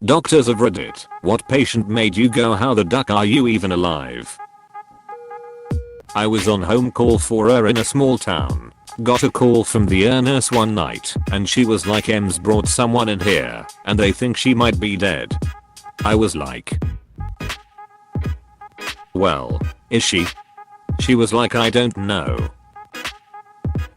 Doctors of Reddit, what patient made you go how the duck are you even alive? I was on home call for her in a small town. Got a call from the nurse one night and she was like, M's brought someone in here and they think she might be dead. I was like, well, is she? She was like, I don't know.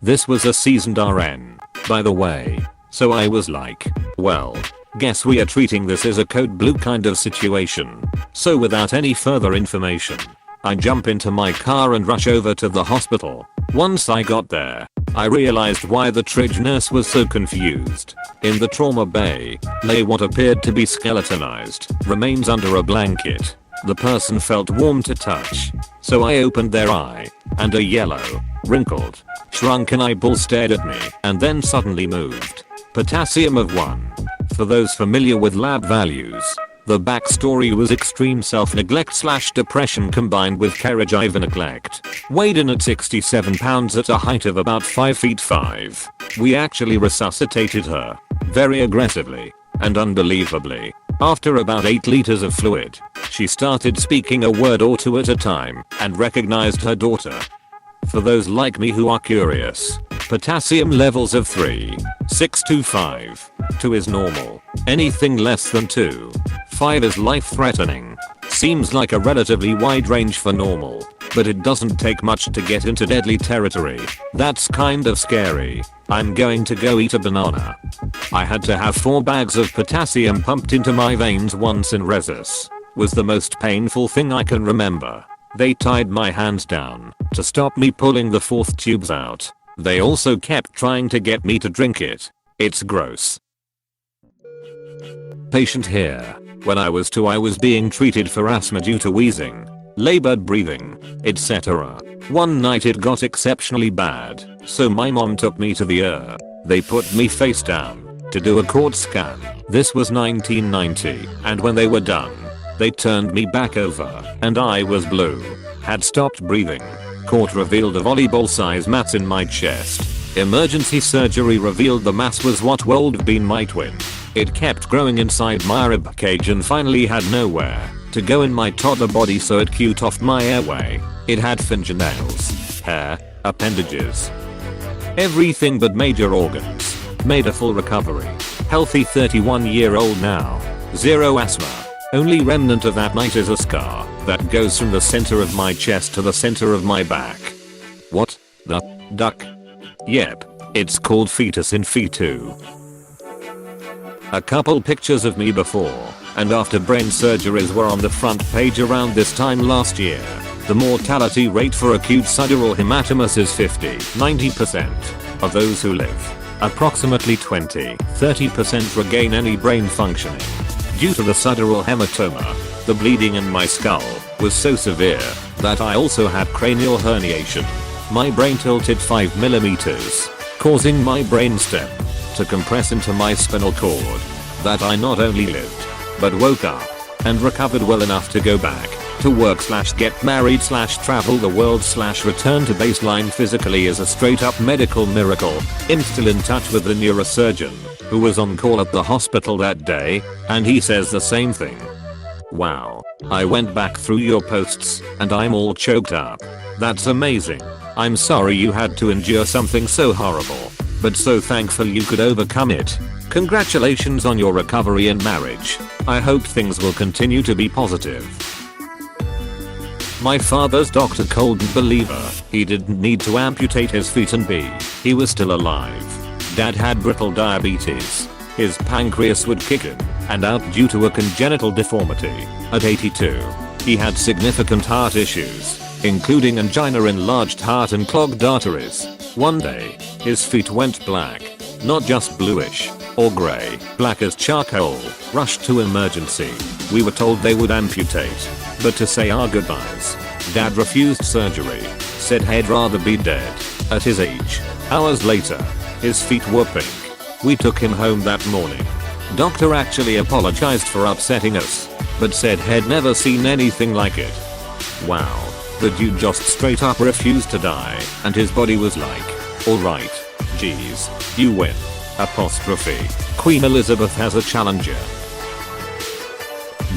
This was a seasoned RN, by the way. So I was like, well, guess we are treating this as a code blue kind of situation. So without any further information, I jump into my car and rush over to the hospital. Once I got there, I realized why the triage nurse was so confused. In the trauma bay lay what appeared to be skeletonized remains under a blanket. The person felt warm to touch. So I opened their eye, and a yellow, wrinkled, shrunken eyeball stared at me and then suddenly moved. Potassium of 1. For those familiar with lab values, the backstory was extreme self-neglect / depression combined with carriage over neglect. Weighed in at 67 pounds at a height of about 5 feet 5. We actually resuscitated her. Very aggressively. And unbelievably. After about 8 liters of fluid, she started speaking a word or two at a time and recognized her daughter. For those like me who are curious, potassium levels of 3, 6 to 5. 2 is normal. Anything less than 2, 5 is life-threatening. Seems like a relatively wide range for normal, but it doesn't take much to get into deadly territory. That's kind of scary. I'm going to go eat a banana. I had to have 4 bags of potassium pumped into my veins once in Resus. Was the most painful thing I can remember. They tied my hands down to stop me pulling the 4th tubes out. They also kept trying to get me to drink it. It's gross. Patient here. When I was 2 I was being treated for asthma due to wheezing, labored breathing, etc. One night it got exceptionally bad, so my mom took me to the ER. They put me face down to do a cord scan. This was 1990, and when they were done, they turned me back over, and I was blue. Had stopped breathing. Court revealed a volleyball-size mass in my chest. Emergency surgery revealed the mass was what would have been my twin. It kept growing inside my rib cage and finally had nowhere to go in my toddler body, so it cut off my airway. It had fingernails, hair, appendages. Everything but major organs. Made a full recovery. Healthy 31-year-old now. Zero asthma. Only remnant of that night is a scar that goes from the center of my chest to the center of my back. What the duck? Yep, it's called fetus in fetu. A couple pictures of me before and after brain surgeries were on the front page around this time last year. The mortality rate for acute subdural hematomas is 50-90% of those who live. Approximately 20-30% regain any brain functioning. Due to the subdural hematoma, the bleeding in my skull was so severe that I also had cranial herniation. My brain tilted 5 millimeters, causing my brainstem to compress into my spinal cord. That I not only lived, but woke up and recovered well enough to go back to work / get married / travel the world / return to baseline physically is a straight up medical miracle. I'm still in touch with the neurosurgeon who was on call at the hospital that day, and he says the same thing. Wow. I went back through your posts and I'm all choked up. That's amazing. I'm sorry you had to endure something so horrible, but so thankful you could overcome it. Congratulations on your recovery and marriage. I hope things will continue to be positive. My father's doctor couldn't believe her. He didn't need to amputate his feet and he was still alive. Dad had brittle diabetes. His pancreas would kick in and out due to a congenital deformity. At 82, he had significant heart issues, including angina, enlarged heart and clogged arteries. One day, his feet went black. Not just bluish or grey, black as charcoal. Rushed to emergency. We were told they would amputate, but to say our goodbyes, Dad refused surgery. Said he'd rather be dead. At his age. Hours later, his feet were pink. We took him home that morning. Doctor actually apologized for upsetting us, but said he'd never seen anything like it. Wow. The dude just straight up refused to die, and his body was like, alright, geez, you win. Apostrophe. Queen Elizabeth has a challenger.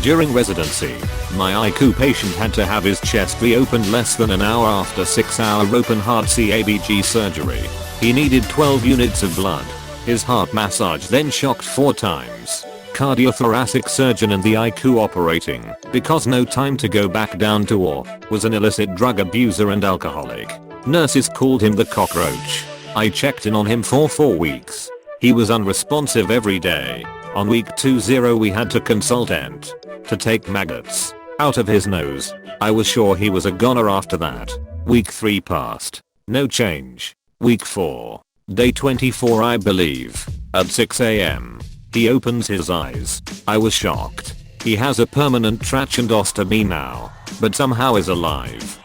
During residency, my IQ patient had to have his chest reopened less than an hour after 6-hour open heart CABG surgery. He needed 12 units of blood. His heart massage then shocked 4 times. Cardiothoracic surgeon and the IQ operating, because no time to go back down to or, was an illicit drug abuser and alcoholic. Nurses called him the cockroach. I checked in on him for 4 weeks. He was unresponsive every day. On week 20 we had to consult and to take maggots out of his nose. I was sure he was a goner after that. Week 3 passed. No change. Week 4. Day 24 I believe. At 6 AM. He opens his eyes. I was shocked. He has a permanent tracheostomy now, but somehow is alive.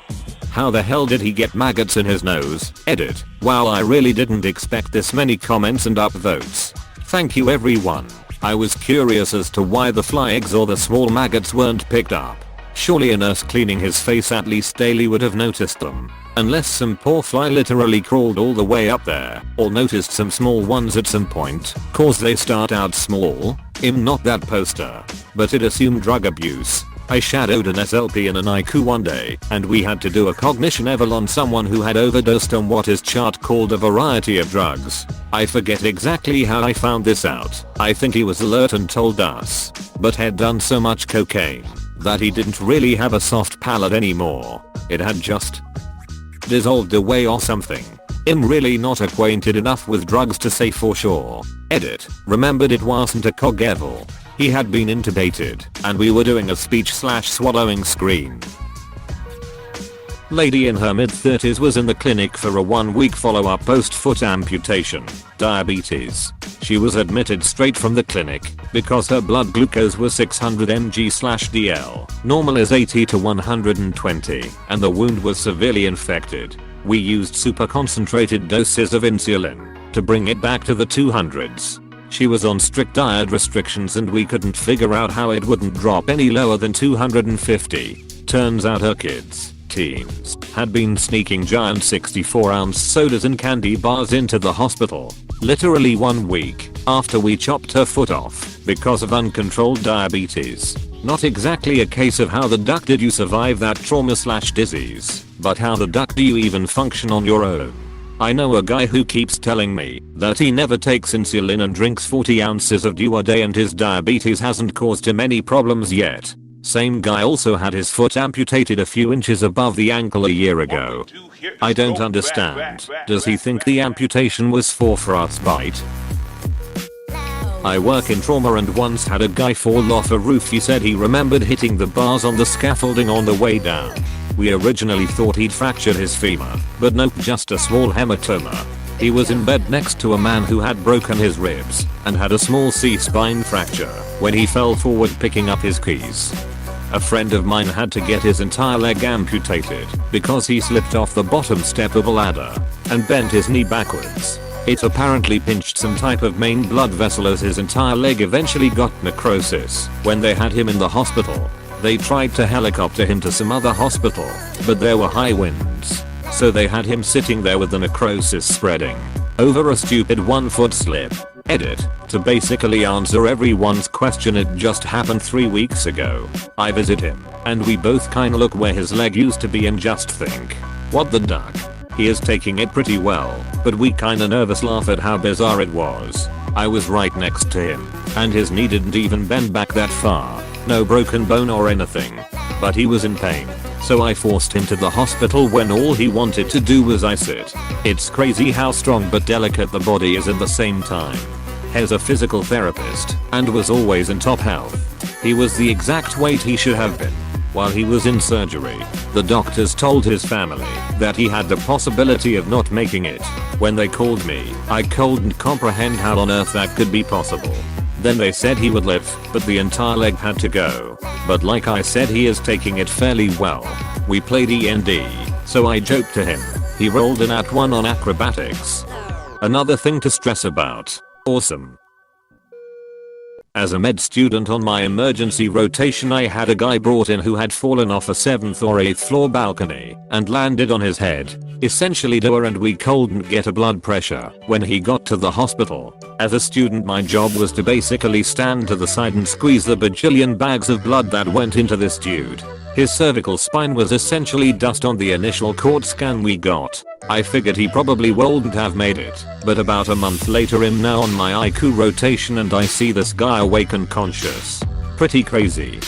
How the hell did he get maggots in his nose? Edit. Wow, I really didn't expect this many comments and upvotes. Thank you everyone. I was curious as to why the fly eggs or the small maggots weren't picked up. Surely a nurse cleaning his face at least daily would have noticed them. Unless some poor fly literally crawled all the way up there, or noticed some small ones at some point, cause they start out small. Not that poster. But it assumed drug abuse. I shadowed an SLP and an IQ one day, and we had to do a cognition eval on someone who had overdosed on what is chart called a variety of drugs. I forget exactly how I found this out. I think he was alert and told us, but had done so much cocaine that he didn't really have a soft palate anymore. It had just dissolved away or something. I'm really not acquainted enough with drugs to say for sure. Edit. Remembered it wasn't a cog eval. He had been intubated, and we were doing a speech/swallowing screen. Lady in her mid-30s was in the clinic for a 1-week follow-up post-foot amputation, diabetes. She was admitted straight from the clinic because her blood glucose was 600 mg/dl. Normal is 80 to 120, and the wound was severely infected. We used super concentrated doses of insulin to bring it back to the 200s. She was on strict diet restrictions and we couldn't figure out how it wouldn't drop any lower than 250. Turns out her kids, teens, had been sneaking giant 64-ounce sodas and candy bars into the hospital. Literally 1 week after we chopped her foot off because of uncontrolled diabetes. Not exactly a case of how the duck did you survive that trauma/disease, but how the duck do you even function on your own. I know a guy who keeps telling me that he never takes insulin and drinks 40 ounces of dew a day and his diabetes hasn't caused him any problems yet. Same guy also had his foot amputated a few inches above the ankle a year ago. I don't understand. Does he think the amputation was for frostbite? I work in trauma and once had a guy fall off a roof. He said he remembered hitting the bars on the scaffolding on the way down. We originally thought he'd fractured his femur, but nope, just a small hematoma. He was in bed next to a man who had broken his ribs and had a small C-spine fracture when he fell forward picking up his keys. A friend of mine had to get his entire leg amputated because he slipped off the bottom step of a ladder and bent his knee backwards. It apparently pinched some type of main blood vessel as his entire leg eventually got necrosis. When they had him in the hospital, they tried to helicopter him to some other hospital, but there were high winds. So they had him sitting there with the necrosis spreading over a stupid 1-foot slip. Edit. To basically answer everyone's question, it just happened 3 weeks ago. I visit him, and we both kinda look where his leg used to be and just think, what the duck? He is taking it pretty well, but we kinda nervous laugh at how bizarre it was. I was right next to him, and his knee didn't even bend back that far. No broken bone or anything. But he was in pain, so I forced him to the hospital when all he wanted to do was ice it. It's crazy how strong but delicate the body is at the same time. He's a physical therapist and was always in top health. He was the exact weight he should have been. While he was in surgery, the doctors told his family that he had the possibility of not making it. When they called me, I couldn't comprehend how on earth that could be possible. Then they said he would live, but the entire leg had to go. But like I said, he is taking it fairly well. We played E&D, so I joked to him. He rolled an @1 on acrobatics. Another thing to stress about. Awesome. As a med student on my emergency rotation, I had a guy brought in who had fallen off a 7th or 8th floor balcony and landed on his head, essentially door, and we couldn't get a blood pressure when he got to the hospital. As a student, my job was to basically stand to the side and squeeze the bajillion bags of blood that went into this dude. His cervical spine was essentially dust on the initial cord scan we got. I figured he probably wouldn't have made it, but about a month later I'm now on my IQ rotation and I see this guy awake and conscious. Pretty crazy.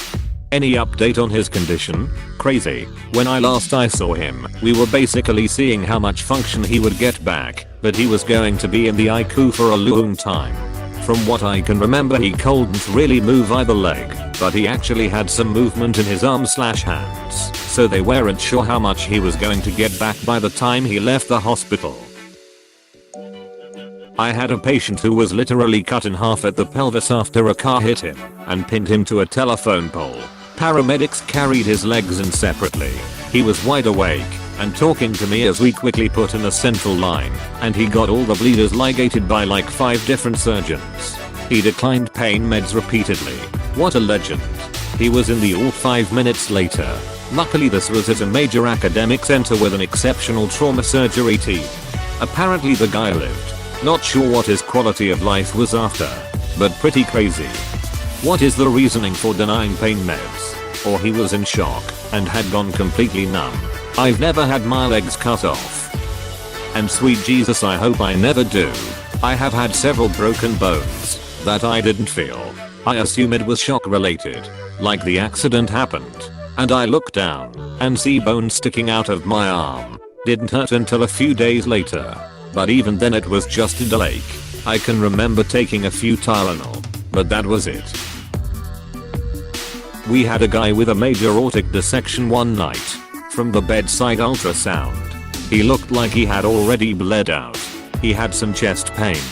Any update on his condition? Crazy. When I saw him, we were basically seeing how much function he would get back, but he was going to be in the IQ for a long time. From what I can remember, he couldn't really move either leg, but he actually had some movement in his arms/hands, so they weren't sure how much he was going to get back by the time he left the hospital. I had a patient who was literally cut in half at the pelvis after a car hit him and pinned him to a telephone pole. Paramedics carried his legs in separately. He was wide awake and talking to me as we quickly put in a central line, and he got all the bleeders ligated by like 5 different surgeons. He declined pain meds repeatedly. What a legend. He was in the OR 5 minutes later. Luckily this was at a major academic center with an exceptional trauma surgery team. Apparently the guy lived. Not sure what his quality of life was after, but pretty crazy. What is the reasoning for denying pain meds? Or he was in shock and had gone completely numb. I've never had my legs cut off. And sweet Jesus, I hope I never do. I have had several broken bones that I didn't feel. I assume it was shock related, like the accident happened, and I look down and see bones sticking out of my arm. Didn't hurt until a few days later, but even then it was just a delay. I can remember taking a few Tylenol, but that was it. We had a guy with a major aortic dissection one night. From the bedside ultrasound, he looked like he had already bled out. He had some chest pain,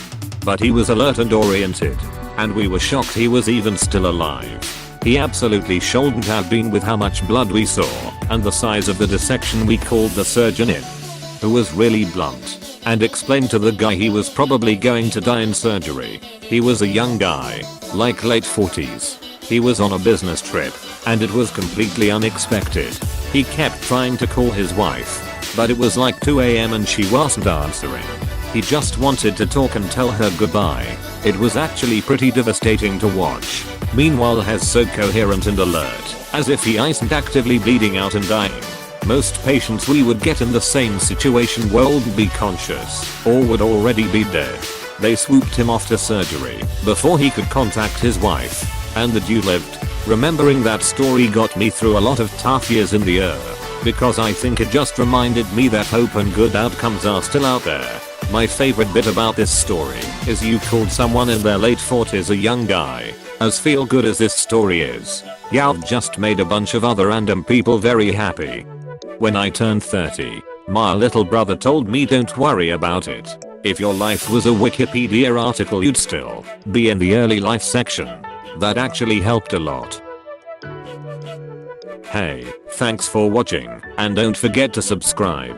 but he was alert and oriented, and we were shocked he was even still alive. He absolutely shouldn't have been with how much blood we saw and the size of the dissection. We called the surgeon in, who was really blunt, and explained to the guy he was probably going to die in surgery. He was a young guy, like late 40s. He was on a business trip, and it was completely unexpected. He kept trying to call his wife, but it was like 2 AM and she wasn't answering. He just wanted to talk and tell her goodbye. It was actually pretty devastating to watch. Meanwhile, he's so coherent and alert, as if he isn't actively bleeding out and dying. Most patients we would get in the same situation wouldn't be conscious, or would already be dead. They swooped him off to surgery before he could contact his wife, and the dude lived. Remembering that story got me through a lot of tough years in the because I think it just reminded me that hope and good outcomes are still out there. My favorite bit about this story is you called someone in their late 40s a young guy. As feel good as this story is, you've just made a bunch of other random people very happy. When I turned 30, my little brother told me don't worry about it. If your life was a Wikipedia article, you'd still be in the early life section. That actually helped a lot. Hey, thanks for watching, and don't forget to subscribe.